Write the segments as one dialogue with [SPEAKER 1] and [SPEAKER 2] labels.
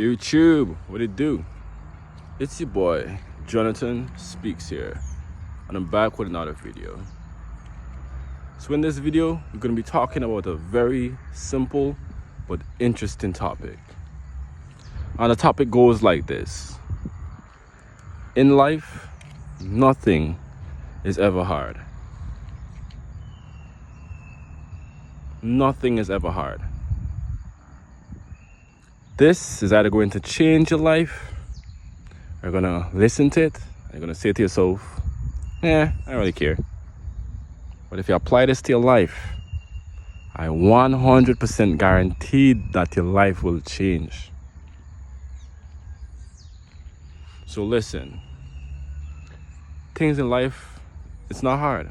[SPEAKER 1] YouTube, what it do? It's your boy, Jonathan Speaks here, and I'm back with another video. So in this video, we're going to be talking about a very simple but interesting topic. And the topic goes like this. In life, nothing is ever hard. Nothing is ever hard. This is either going to change your life, or you're gonna listen to it, and you're gonna say to yourself, I don't really care. But if you apply this to your life, I 100% guaranteed that your life will change. So listen, things in life, it's not hard.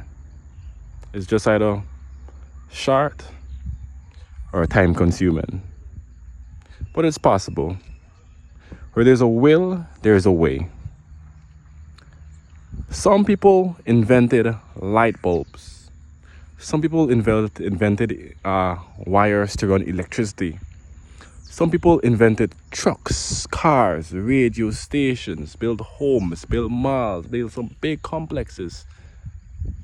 [SPEAKER 1] It's just either short or time consuming. But it's possible. Where there's a will, there's a way. Some people invented light bulbs. Some people invented wires to run electricity. Some people invented trucks, cars, radio stations, build homes, build malls, build some big complexes.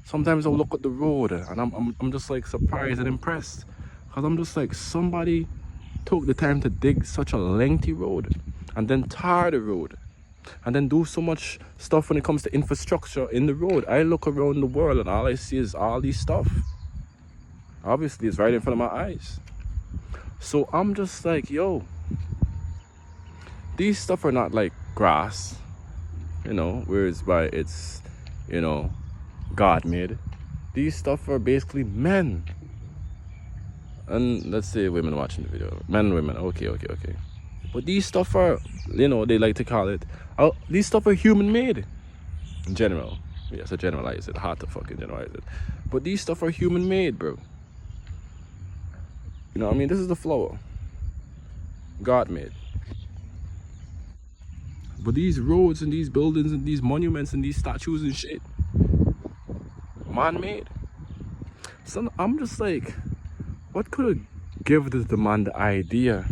[SPEAKER 1] Sometimes I'll look at the road and I'm just like surprised and impressed. Because I'm just like, somebody took the time to dig such a lengthy road and then tar the road and then do so much stuff when it comes to infrastructure in the road. I look around the world and all I see is all these stuff. Obviously, it's right in front of my eyes. So I'm just like, yo, these stuff are not like grass, whereas by it's, God made. These stuff are basically men. And let's say women watching the video. Men and women, okay. But these stuff are, they like to call it, these stuff are human made. In general. Yes, I generalize it. Hard to fucking generalize it. But these stuff are human made, bro. You know what I mean? This is the flower. God made. But these roads and these buildings and these monuments and these statues and shit, man made. So I'm just like, what could have given the man the idea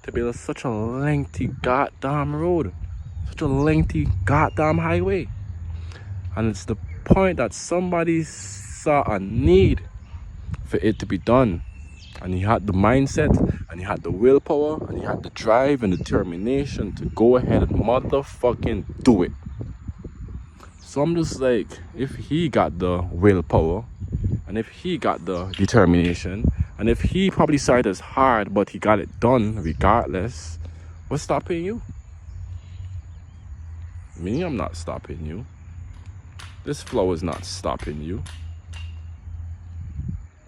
[SPEAKER 1] to build such a lengthy goddamn road, such a lengthy goddamn highway? And it's the point that somebody saw a need for it to be done. And he had the mindset, and he had the willpower, and he had the drive and determination to go ahead and motherfucking do it. So I'm just like, if he got the willpower, and if he got the determination, and if he probably started as hard, but he got it done regardless, what's stopping you? Me, I'm not stopping you. This flow is not stopping you.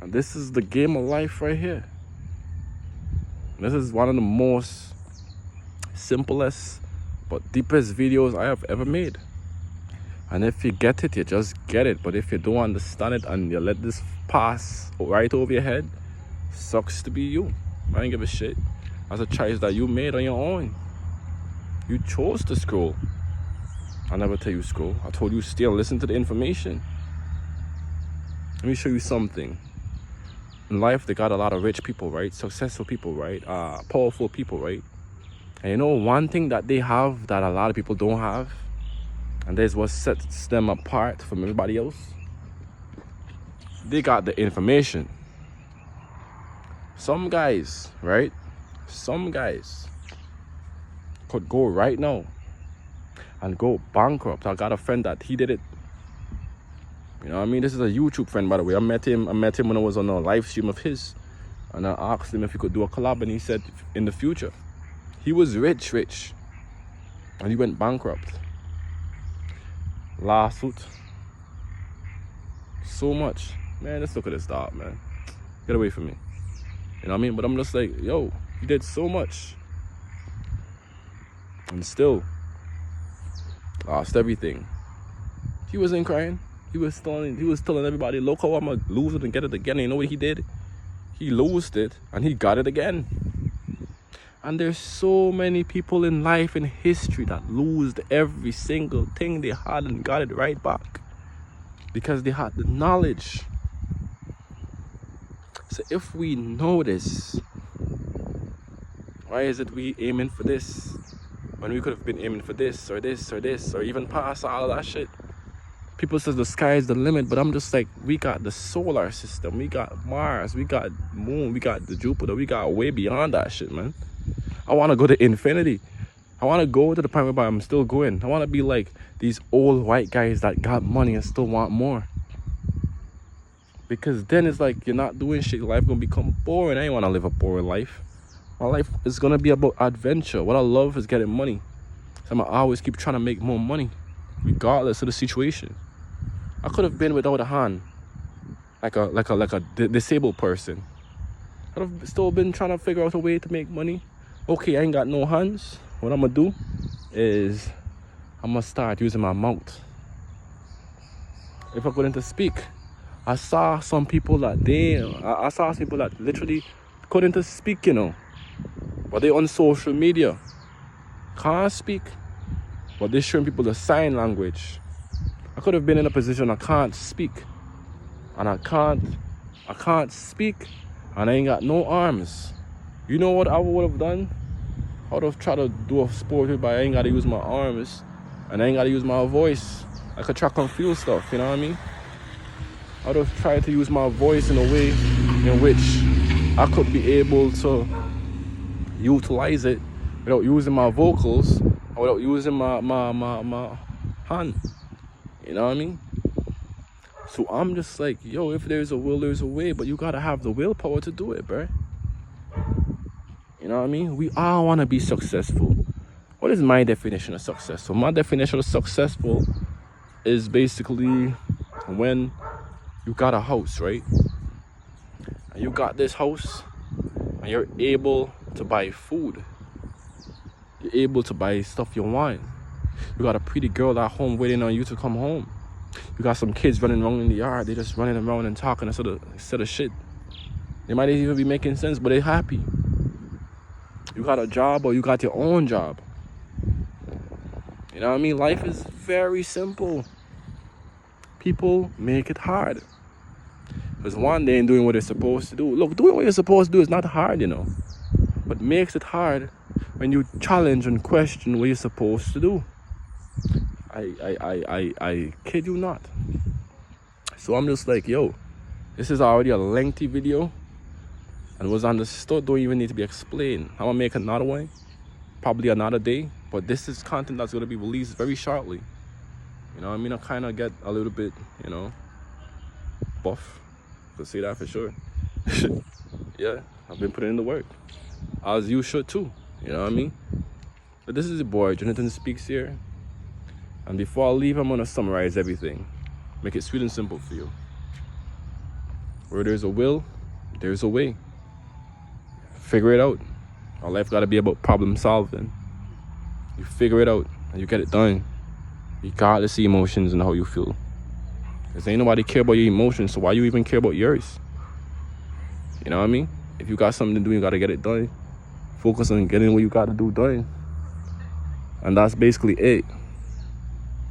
[SPEAKER 1] And this is the game of life right here. This is one of the most simplest but deepest videos I have ever made. And if you get it, you just get it. But if you don't understand it and you let this pass right over your head, sucks to be you. I don't give a shit. That's a choice that you made on your own. You chose to scroll. I never tell you scroll. I told you still listen to the information. Let me show you something. In life, they got a lot of rich people, right? Successful people, right? Powerful people, right? And one thing that they have that a lot of people don't have, and there's what sets them apart from everybody else. They got the information. Some guys, right? Some guys could go right now and go bankrupt. I got a friend that he did it. You know what I mean? This is a YouTube friend, by the way. I met him when I was on a live stream of his. And I asked him if he could do a collab, and he said in the future. He was rich. And he went bankrupt. Lawsuit. So much. Man, let's look at this dog, man. Get away from me. You know what I mean? But I'm just like, yo, he did so much. And still lost everything. He wasn't crying. He was telling everybody, look how I'm gonna lose it and get it again. And you know what he did? He lost it and he got it again. And there's so many people in life and history that lost every single thing they had and got it right back. Because they had the knowledge. So if we know this, Why is it we aiming for this when we could have been aiming for this or this or this or even past all that shit? People says the sky is the limit, but I'm just like, we got the solar system, we got Mars, we got moon, we got the Jupiter, we got way beyond that shit, man. I want to go to infinity. I want to go to the point where I'm still going. I want to be like these old white guys that got money and still want more. Because then it's like you're not doing shit. Life gonna become boring. I ain't want to live a boring life. My life is gonna be about adventure. What I love is getting money. So I'm gonna always keep trying to make more money, regardless of the situation. I could have been without a hand, like a disabled person. I'd have still been trying to figure out a way to make money. Okay, I ain't got no hands. What I'm gonna do is I'm gonna start using my mouth. If I'm going to speak, I saw some people that I saw some people that literally couldn't speak, you know, but they on social media can't speak, but they're showing people the sign language. I could have been in a position I can't speak, and I can't speak, and I ain't got no arms. You know what I would have done? I would have tried to do a sport, but I ain't gotta use my arms, and I ain't gotta use my voice. I could track and feel stuff, you know what I mean? I would have tried to use my voice in a way in which I could be able to utilize it without using my vocals, or without using my hand. You know what I mean? So I'm just like, yo, if there's a will, there's a way, but you gotta have the willpower to do it, bro. You know what I mean? We all wanna be successful. What is my definition of successful? My definition of successful is basically when you got a house, right? And you got this house and you're able to buy food. You're able to buy stuff you want. You got a pretty girl at home waiting on you to come home. You got some kids running around in the yard. They're just running around and talking instead of shit. They might even be making sense, but they're happy. You got a job, or you got your own job. You know what I mean? Life is very simple. People make it hard. Because one, they ain't doing what they're supposed to do. Look, doing what you're supposed to do is not hard, you know. What makes it hard when you challenge and question what you're supposed to do. I kid you not. So I'm just like, yo, this is already a lengthy video, and was understood, don't even need to be explained. I'm gonna make another one, probably another day, but this is content that's gonna be released very shortly. You know what I mean? I kind of get a little bit, you know, buff. Could say that for sure. Yeah, I've been putting in the work, as you should too. You know what I mean? But this is the boy Jonathan Speaks here, and before I leave, I'm gonna summarize everything, make it sweet and simple for you. Where there's a will, there's a way. Figure it out. Our life gotta be about problem solving. You figure it out and you get it done, regardless of emotions and how you feel. Because ain't nobody care about your emotions, so why you even care about yours? You know what I mean? If you got something to do, you gotta get it done. Focus on getting what you gotta do done. And that's basically it.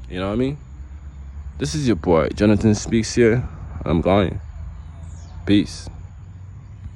[SPEAKER 1] You know what I mean? This is your boy, Jonathan Speaks here, and I'm going. Peace.